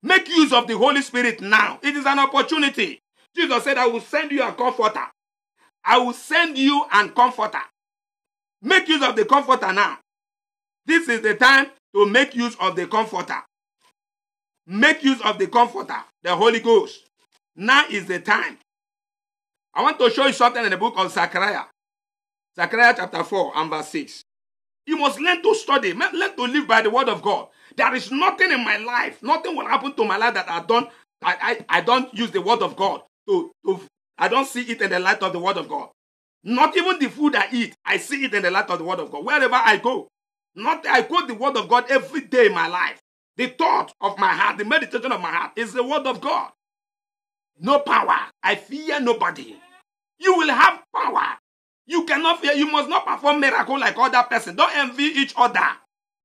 Make use of the Holy Spirit now. It is an opportunity. Jesus said, I will send you a comforter. I will send you a comforter. Make use of the comforter now. This is the time to make use of the comforter. Make use of the comforter, the Holy Ghost. Now is the time. I want to show you something in the book of Zechariah. Zechariah chapter 4 and verse 6. You must learn to study, learn to live by the word of God. There is nothing in my life, nothing will happen to my life that I don't use the word of God. I don't see it in the light of the word of God. Not even the food I eat, I see it in the light of the word of God. Wherever I go, I quote the word of God every day in my life. The thought of my heart, the meditation of my heart is the word of God. No power. I fear nobody. You will have power. You cannot fear. You must not perform miracle like other person. Don't envy each other.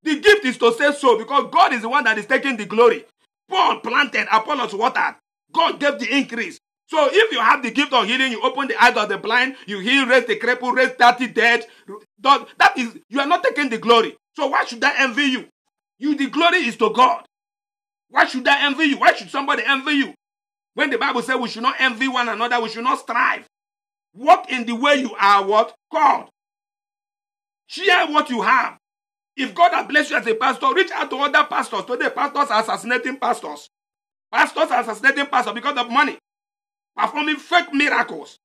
The gift is to say so because God is the one that is taking the glory. Paul planted, Apollos watered. God gave the increase. So if you have the gift of healing, you open the eyes of the blind, you heal, raise the cripple, raise 30 dead. That is, you are not taking the glory. So why should I envy you? The glory is to God. Why should I envy you? Why should somebody envy you? When the Bible says we should not envy one another, we should not strive. Walk in the way you are what? Called. Share what you have. If God has blessed you as a pastor, reach out to other pastors. Today, pastors are assassinating pastors. Pastors are assassinating pastors because of money. Performing fake miracles.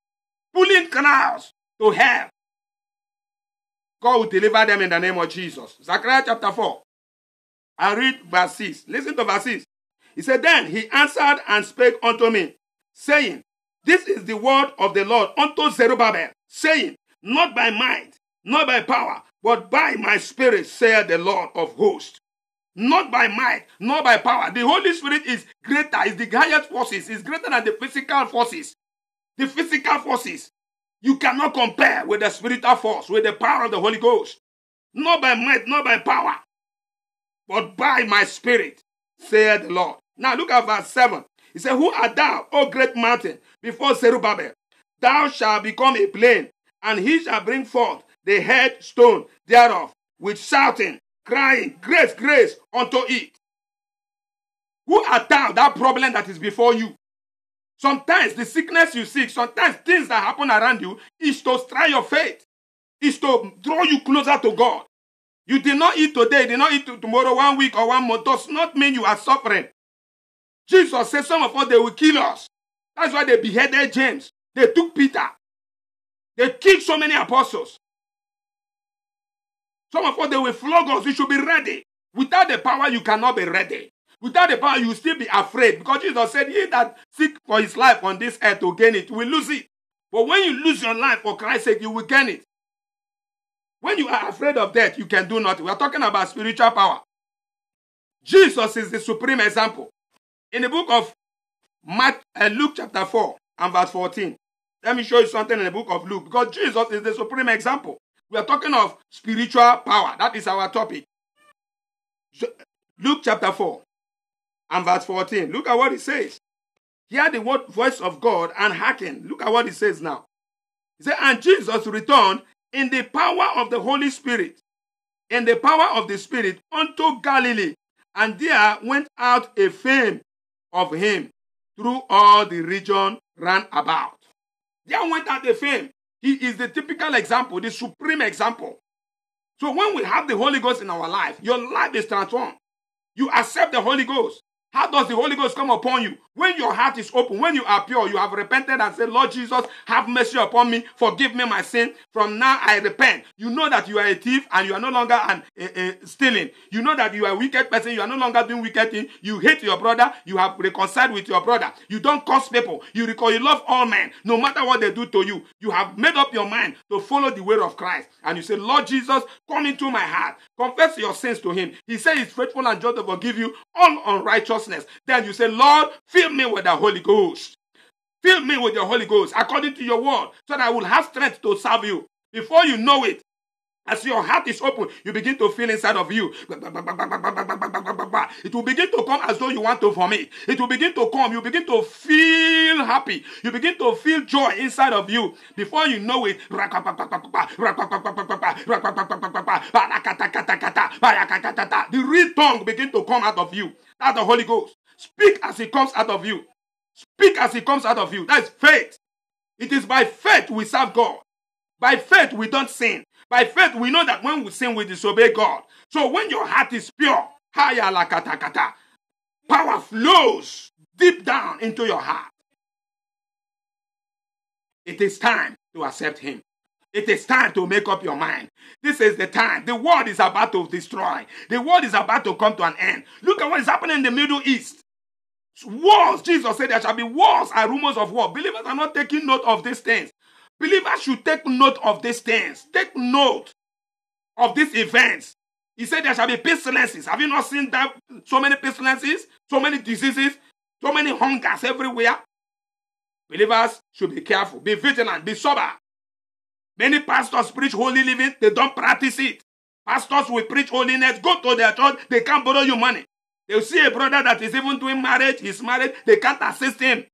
Pulling crowds to hell. God will deliver them in the name of Jesus. Zechariah chapter 4. I read verse 6. Listen to verse 6. He said, Then he answered and spake unto me, saying, This is the word of the Lord unto Zerubbabel, saying, Not by might, not by power, but by my spirit, saith the Lord of hosts. Not by might, not by power. The Holy Spirit is greater, is the highest forces, is greater than the physical forces. The physical forces, you cannot compare with the spiritual force, with the power of the Holy Ghost. Not by might, not by power, but by my spirit, saith the Lord. Now look at verse 7. He said, Who art thou, O great mountain, before Zerubbabel? Thou shalt become a plain, and he shall bring forth the headstone thereof, with shouting, crying, Grace, grace unto it. Who art thou, that problem that is before you? Sometimes the sickness you seek, sometimes things that happen around you, is to try your faith, is to draw you closer to God. You did not eat today, you did not eat tomorrow, 1 week or 1 month, does not mean you are suffering. Jesus said some of us, they will kill us. That's why they beheaded James. They took Peter. They killed so many apostles. Some of us, they will flog us. You should be ready. Without the power, you cannot be ready. Without the power, you will still be afraid. Because Jesus said, He that seek for his life on this earth to gain it, will lose it. But when you lose your life for Christ's sake, you will gain it. When you are afraid of death, you can do nothing. We are talking about spiritual power. Jesus is the supreme example. In the book of Luke chapter 4 and verse 14. Let me show you something in the book of Luke. Because Jesus is the supreme example. We are talking of spiritual power. That is our topic. Luke chapter 4 and verse 14. Look at what it says. Hear the voice of God and hearken. Look at what it says now. He said, And Jesus returned in the power of the Holy Spirit, in the power of the Spirit, unto Galilee. And there went out a fame of him through all the region round about. There went out a fame. He is the typical example, the supreme example. So when we have the Holy Ghost in our life, your life is transformed. You accept the Holy Ghost. How does the Holy Ghost come upon you? When your heart is open, when you are pure, you have repented and said, Lord Jesus, have mercy upon me, forgive me my sin. From now I repent. You know that you are a thief and you are no longer stealing. You know that you are a wicked person. You are no longer doing wicked things. You hate your brother. You have reconciled with your brother. You don't curse people. You love all men, no matter what they do to you. You have made up your mind to follow the way of Christ. And you say, Lord Jesus, come into my heart. Confess your sins to him. He said he's faithful and just to forgive you all unrighteousness. Then you say, Lord, fill me with the Holy Ghost. Fill me with your Holy Ghost according to your word, so that I will have strength to serve you. Before you know it, as your heart is open, you begin to feel inside of you. It will begin to come as though you want to vomit. It will begin to come. You begin to feel happy. You begin to feel joy inside of you. Before you know it, the real tongue begin to come out of you. That's the Holy Ghost. Speak as it comes out of you. Speak as it comes out of you. That's faith. It is by faith we serve God. By faith we don't sin. By faith we know that when we sin, we disobey God. So when your heart is pure, power flows deep down into your heart. It is time to accept him. It is time to make up your mind. This is the time. The world is about to destroy. The world is about to come to an end. Look at what is happening in the Middle East. Wars. Jesus said there shall be wars and rumors of war. Believers are not taking note of these things. Believers should take note of these things. Take note of these events. He said there shall be pestilences. Have you not seen that? So many pestilences, so many diseases, so many hungers everywhere. Believers should be careful, be vigilant, be sober. Many pastors preach holy living, they don't practice it. Pastors will preach holiness, go to their church, they can't borrow you money. They'll see a brother that is even doing marriage, he's married, they can't assist him.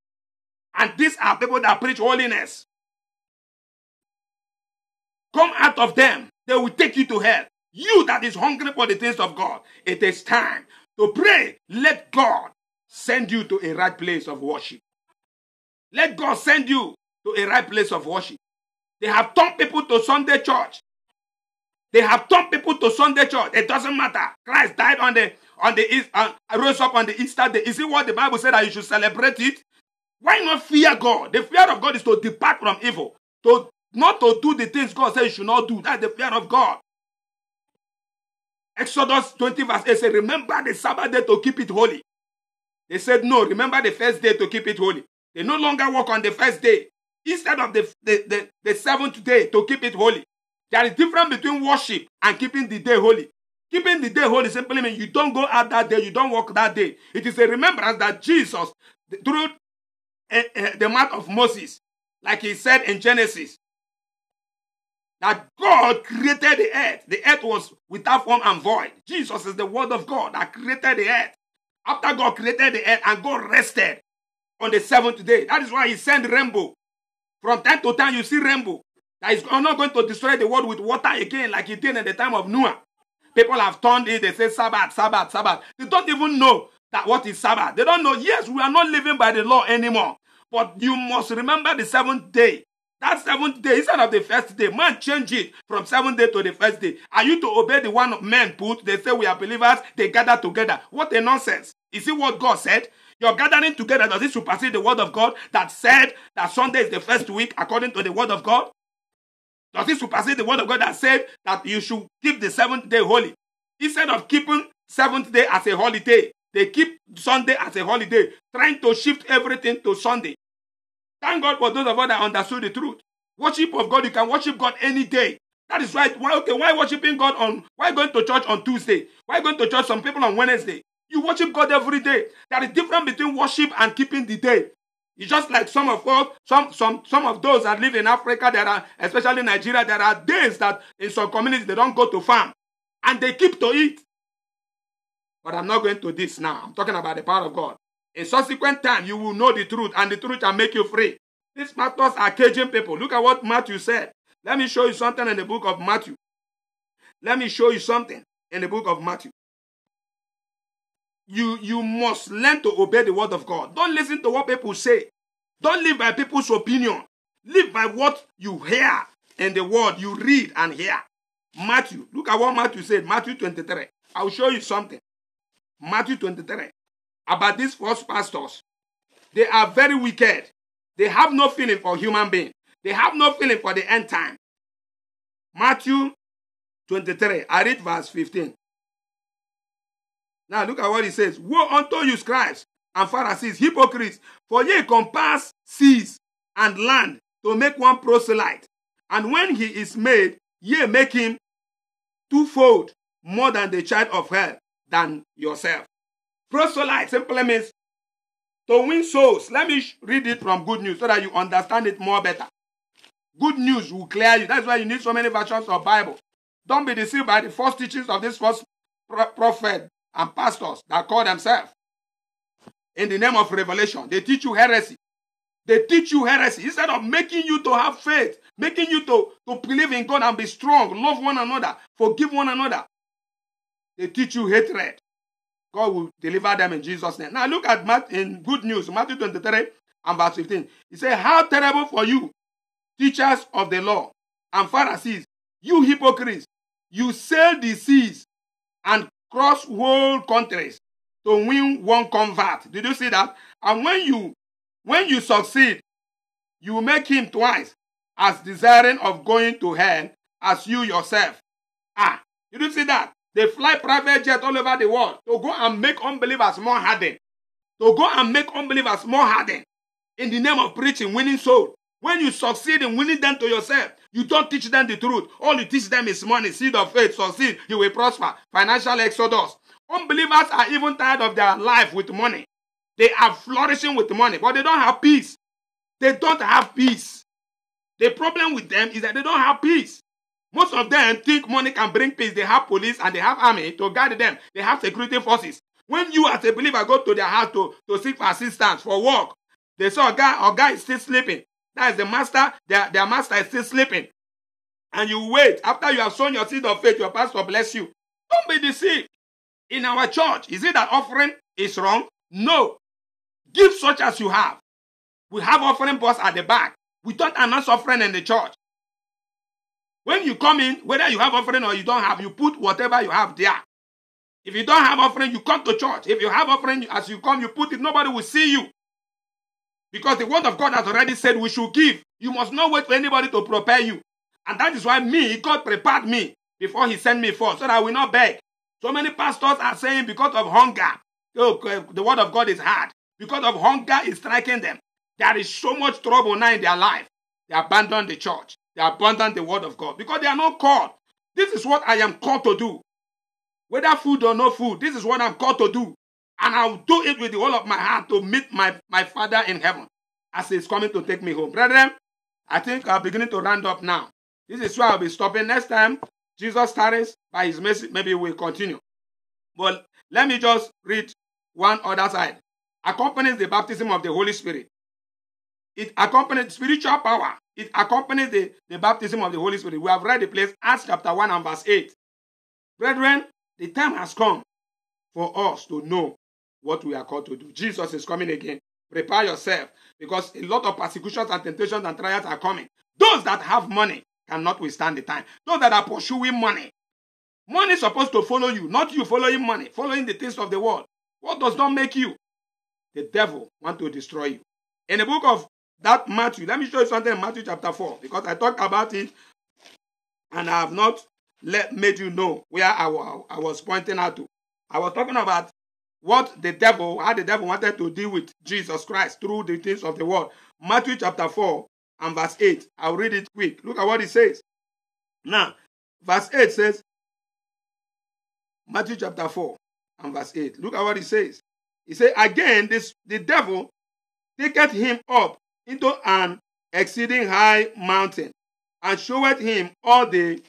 And these are people that preach holiness. Come out of them, they will take you to hell. You that is hungry for the things of God, it is time to pray. Let God send you to a right place of worship. Let God send you to a right place of worship. They have turned people to Sunday church. They have turned people to Sunday church. It doesn't matter. Christ died on the rose up on the Easter day. Is it what the Bible said that you should celebrate it? Why not fear God? The fear of God is to depart from evil. Not to do the things God says you should not do. That's the fear of God. Exodus 20 verse 8 says, remember the Sabbath day to keep it holy. They said, no, remember the first day to keep it holy. They no longer work on the first day. Instead of the seventh day to keep it holy. There is difference between worship and keeping the day holy. Keeping the day holy simply means you don't go out that day, you don't work that day. It is a remembrance that Jesus, through the mouth of Moses, like he said in Genesis, that God created the earth. The earth was without form and void. Jesus is the word of God that created the earth. After God created the earth and God rested on the seventh day. That is why he sent rainbow. From time to time you see rainbow. That is not going to destroy the world with water again like he did in the time of Noah. People have turned it. They say Sabbath, Sabbath, Sabbath. They don't even know that what is Sabbath. They don't know. Yes, we are not living by the law anymore. But you must remember the seventh day. That seventh day, instead of the first day, man change it from seventh day to the first day. Are you to obey the one men put? They say we are believers. They gather together. What a nonsense. Is it what God said? Your gathering together, does it supersede the word of God that said that Sunday is the first week according to the word of God? Does it supersede the word of God that said that you should keep the seventh day holy? Instead of keeping seventh day as a holiday, they keep Sunday as a holiday, trying to shift everything to Sunday. Thank God for those of us that understood the truth. Worship of God, you can worship God any day. That is right. Why worshiping God why going to church on Tuesday? Why going to church some people on Wednesday? You worship God every day. There is difference between worship and keeping the day. It's just like some of those that live in Africa, there are, especially Nigeria, there are days that in some communities they don't go to farm and they keep to it. But I'm not going to this now. I'm talking about the power of God. In subsequent time, you will know the truth and the truth shall make you free. These matters are caging people. Look at what Matthew said. Let me show you something in the book of Matthew. Let me show you something in the book of Matthew. You must learn to obey the word of God. Don't listen to what people say. Don't live by people's opinion. Live by what you hear in the word you read and hear. Matthew, look at what Matthew said. Matthew 23. I'll show you something. Matthew 23. About these false pastors. They are very wicked. They have no feeling for human beings. They have no feeling for the end time. Matthew 23. I read verse 15. Now look at what he says. Woe unto you, scribes and Pharisees, hypocrites, for ye compass seas and land to make one proselyte. And when he is made, ye make him twofold more than the child of hell than yourself. Proselyte simply means to win souls. Let me read it from Good News so that you understand it more better. Good News will clear you. That's why you need so many versions of Bible. Don't be deceived by the false teachings of this false prophet and pastors that call themselves in the name of revelation. They teach you heresy. They teach you heresy instead of making you to have faith, making you to believe in God and be strong, love one another, forgive one another. They teach you hatred. God will deliver them in Jesus' name. Now look at in Good News, Matthew 23 and verse 15. He said, how terrible for you, teachers of the law and Pharisees, you hypocrites, you sail the seas and cross whole countries to win one convert. Did you see that? And when you succeed, you make him twice as desiring of going to hell as you yourself. Did you see that? They fly private jet all over the world to go and make unbelievers more hardened. To go and make unbelievers more hardened in the name of preaching, winning soul. When you succeed in winning them to yourself, you don't teach them the truth. All you teach them is money, seed of faith, succeed, you will prosper. Financial exodus. Unbelievers are even tired of their life with money. They are flourishing with money, but they don't have peace. They don't have peace. The problem with them is that they don't have peace. Most of them think money can bring peace. They have police and they have army to guard them. They have security forces. When you as a believer go to their house to seek for assistance for work, they saw a guy is still sleeping. That is the master, their master is still sleeping. And you wait. After you have sown your seed of faith, your pastor bless you. Don't be deceived. In our church, is it that offering is wrong? No. Give such as you have. We have offering box at the back. We don't announce offering in the church. When you come in, whether you have offering or you don't have, you put whatever you have there. If you don't have offering, you come to church. If you have offering, as you come, you put it. Nobody will see you. Because the word of God has already said we should give. You must not wait for anybody to prepare you. And that is why God prepared me before he sent me forth, so that I will not beg. So many pastors are saying because of hunger, the word of God is hard. Because of hunger is striking them. There is so much trouble now in their life. They abandon the church. They abandon the word of God because they are not called. This is what I am called to do. Whether food or no food, this is what I'm called to do. And I'll do it with the whole of my heart to meet my Father in heaven as he's coming to take me home. Brethren, I think I'm beginning to round up now. This is where I'll be stopping. Next time, Jesus tarries, by his mercy, maybe we'll continue. But let me just read one other side. Accompanies the baptism of the Holy Spirit. It accompanies spiritual power. It accompanies the baptism of the Holy Spirit. We have read the place, Acts chapter 1 and verse 8. Brethren, the time has come for us to know what we are called to do. Jesus is coming again. Prepare yourself, because a lot of persecutions and temptations and trials are coming. Those that have money cannot withstand the time. Those that are pursuing money. Money is supposed to follow you, not you following money, following the things of the world. What does not make you? The devil wants to destroy you. In the book of that Matthew, let me show you something in Matthew chapter 4, because I talked about it and I have not made you know where I was pointing out to. I was talking about how the devil wanted to deal with Jesus Christ through the things of the world. Matthew chapter 4 and verse 8. I'll read it quick. Look at what it says. Now, verse 8 says, Matthew chapter 4 and verse 8. Look at what it says. He said, again, the devil taketh him up into an exceeding high mountain, and showeth him all the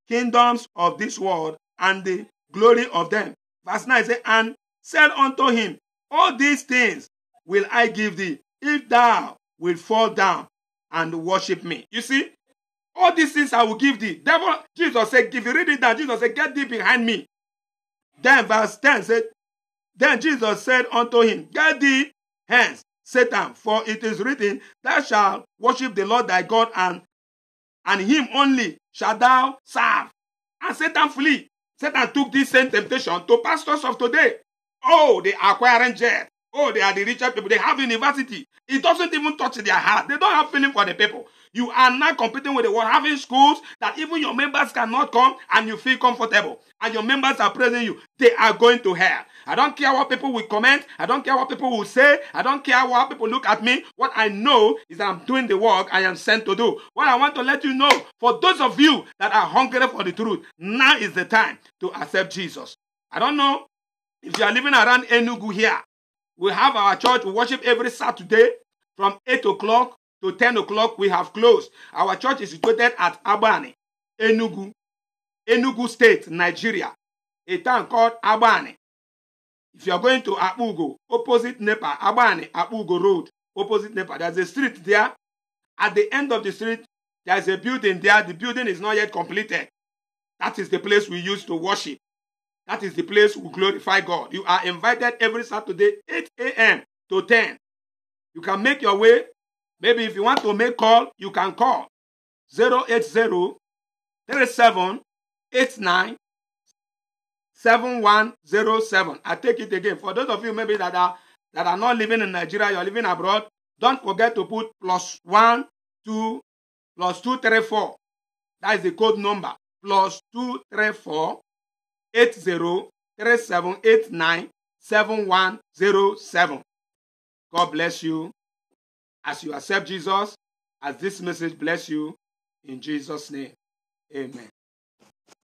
kingdoms of this world and the glory of them. Verse 9 says, and said unto him, all these things will I give thee, if thou wilt fall down and worship me. You see, all these things I will give thee. Jesus said, if you read it down, Jesus said, get thee behind me. Then verse 10 said, then Jesus said unto him, get thee hence, Satan, for it is written, thou shalt worship the Lord thy God, and him only shalt thou serve. And Satan flee. Satan took this same temptation to pastors of today. Oh, they are acquiring jet. Oh, they are the richer people. They have university. It doesn't even touch their heart. They don't have feeling for the people. You are not competing with the world, having schools that even your members cannot come and you feel comfortable. And your members are praising you. They are going to hell. I don't care what people will comment. I don't care what people will say. I don't care how people look at me. What I know is that I'm doing the work I am sent to do. What I want to let you know, for those of you that are hungry for the truth, now is the time to accept Jesus. I don't know if you are living around Enugu here. We have our church. We worship every Saturday from 8 o'clock to 10 o'clock. We have closed. Our church is situated at Abani, Enugu State, Nigeria. A town called Abani. If you are going to Apugo, opposite Nepa, Abani, Apugo Road, opposite Nepa, there's a street there. At the end of the street, there's a building there. The building is not yet completed. That is the place we use to worship. That is the place we glorify God. You are invited every Saturday, 8 a.m. to 10. You can make your way. Maybe if you want to make call, you can call 080-3789-7107. I take it again. For those of you maybe that are not living in Nigeria, you're living abroad, don't forget to put +234. That is the code number. +234 80-3789-7107. God bless you as you accept Jesus, as this message bless you in Jesus' name. Amen.